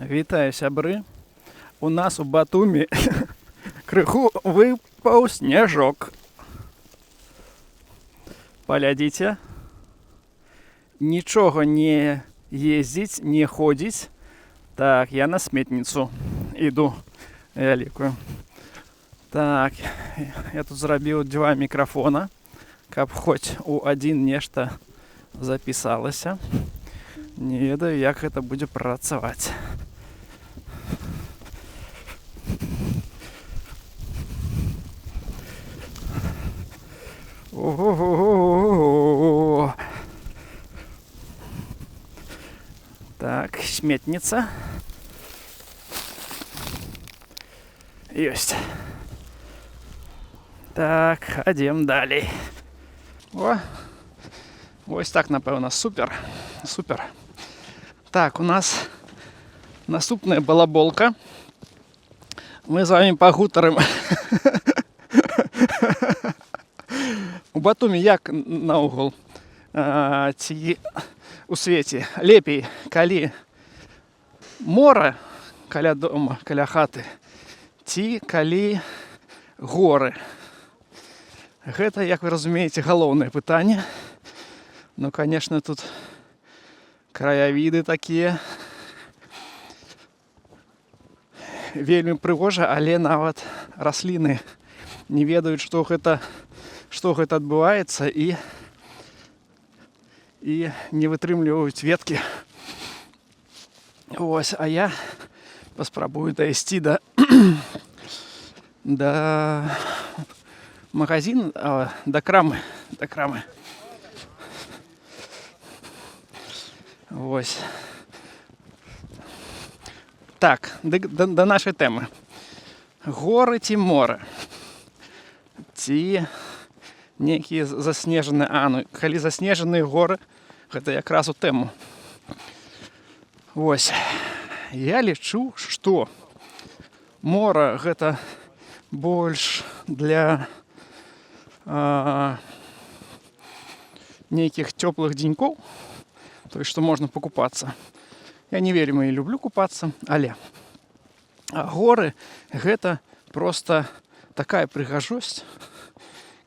Вітаю, сябры. У нас у Батумі крыху выпаў снежок. Паглядзіце. Нічога не ездзіць, не ходзіць. Так, я на сметніцу іду вялікую. Так, я тут зрабіў 2 мікрафона, каб хоць у адзін нешта запісалася. Не ведаю, як гэта будзе працаваць. Ого-го-го-го-го. Так, сметница. Есть. Так, ходим далее. О, ось так, напевно, супер. Супер. Так, у нас наступная балаболка. Мы с вами погутарим. У Батумі як наогул ці у свеце лепей, калі мора каля дома, каля хаты, ці калі горы. Гэта, як вы разумееце, галоўнае пытанне. Ну, конечно, тут краявіды такія вельмі прыгожа, але нават расліны не ведаюць, што гэта адбываецца, і не вытрымліваюць веткі. Ось, а я паспрабую дайсці да магазина, да крамы. Ось. Так, да нашай тэмы. Горы ці море? Ці нейкія заснежаныя, ну, калі заснежаныя горы, гэта якраз у тэму. Вось. Я лічу, што мора гэта больш для нейкіх цёплых дзенькоў, то есть, што можна пакупацца. Я не вельмі люблю купацца, але горы гэта проста такая прыгажосць.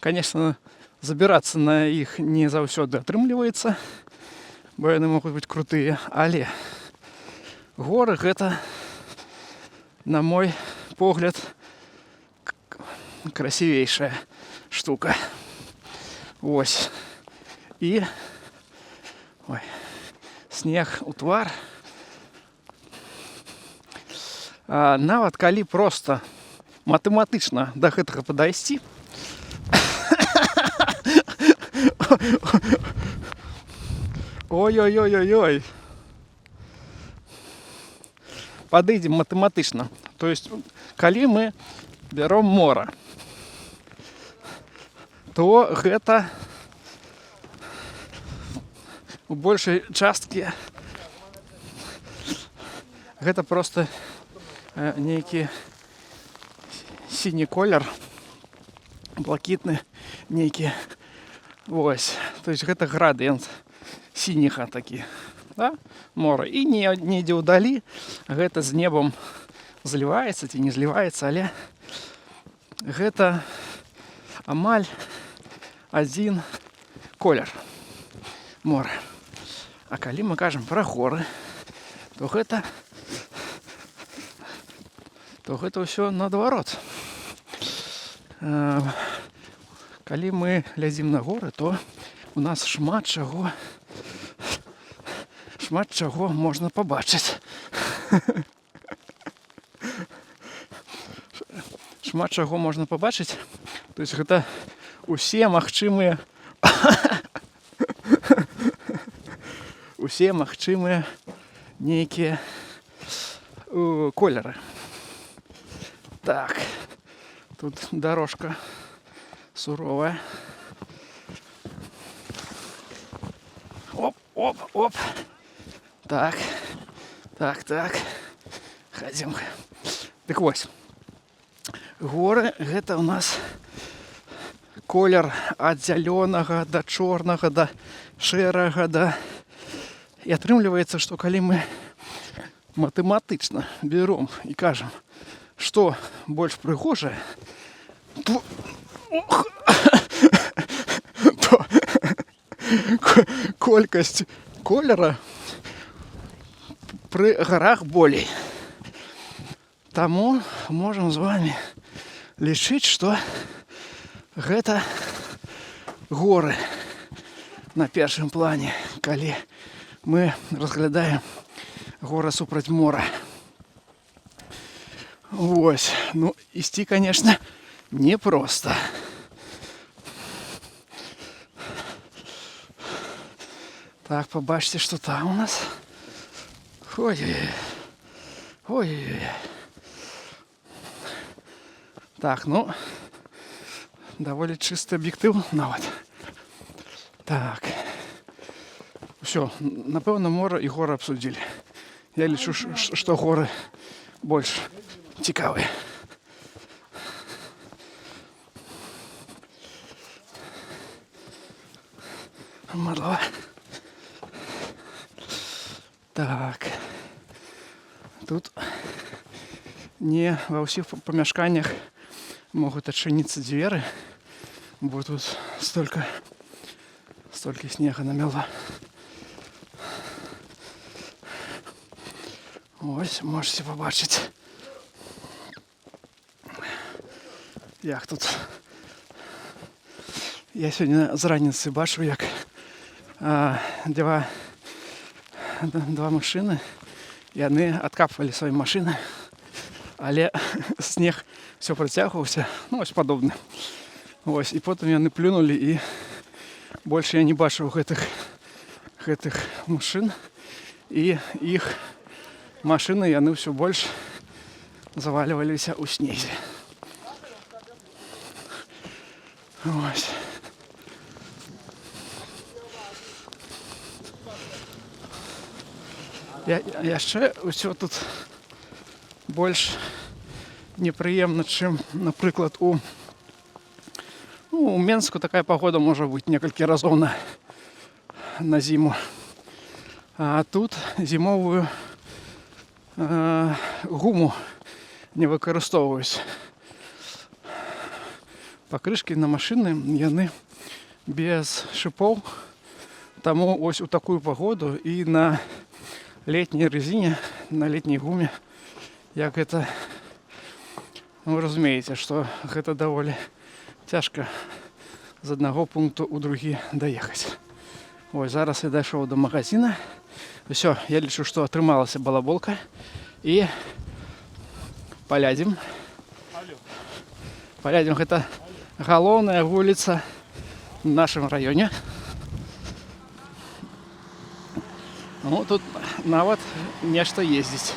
Конечно, забирацца на іх не заўсёды атрымліваецца, бо яны могуць быць крутыя, але горы гэта, на мой погляд, красивейшая штука. Ось. І снег у твар. Нават калі проста матэматычна да гэтага падайсці, ой-ой-ой-ой-ой. Падыдзем матэматычна. То есть, калі мы бяром мора, то гэта у большай часткі гэта проста нейкі сіні колер, блакітны нейкі. Вось. То есть гэта градыент сініха такі, да? Мора. І недзе ўдалі гэта з небам зліваецца ці не зліваецца, але гэта амаль адзін колер мора. А калі мы кажам пра горы, то гэта ўсё наадварот. Калі мы глядзім на горы, то у нас шмат чаго можна пабачыць. Шмат чаго можна пабачыць. То есть гэта усе магчымыя нейкія колеры. Так, тут дорожка суровая. Оп. Так. Ходим. Так вось. Горы гэта у нас колер ад зялёнага да чорнага, да шэрага, да... І атрымліваецца, што калі мы матэматычна берем і кажам, што больш прыгожае, то колькасць колера пры гарах болей. Таму можам з вами лічыць, што гэта горы на першым плане, калі мы разглядаем гора супраць мора. Вось, ну, ісці, конечно, непросто. Так, побачите, что там у нас. Ой-ой-ой. Ой-ой-ой. Так, ну, довольно чистый объектив нават. Так. Все, напевно, море і гори обсудили. Я лічу, що гори більш цікаві. Мало. Так. Тут не во всіх помешканнях могут отчиниться двери, бо тут столько снега намело. Ось, можете побачити, як тут. Я сьогодні з раниці бачив, як два машини, і вони відкапували свої машини, але сніг все протягувався, ну ось подобне. Ось, і потім вони плюнули, і більше я не бачив гэтых машин, і їх машины, яны все больше заваливались у снезе. Ось. Яшчэ ўсё тут больш непрыемна, чым, напрыклад, у Менску такая погода можа быць некалькі разоў на зіму. А тут зімовую гуму не выкарыстоўваюць. Пакрышкі на машыны яны без шипов, таму ось у такую погоду і на летняй резине, на летняй гуме, як гэта, вы разумееце, што гэта даволі цяжка з аднаго пункту ў другі даехаць. Ось зараз я дайшоў до магазина. Все, я лічу, што атрымалася балаболка. І палядзім. Палядзім, гэта галоўная вуліца в нашым раёне. Ну, тут нават нешта ездзіць.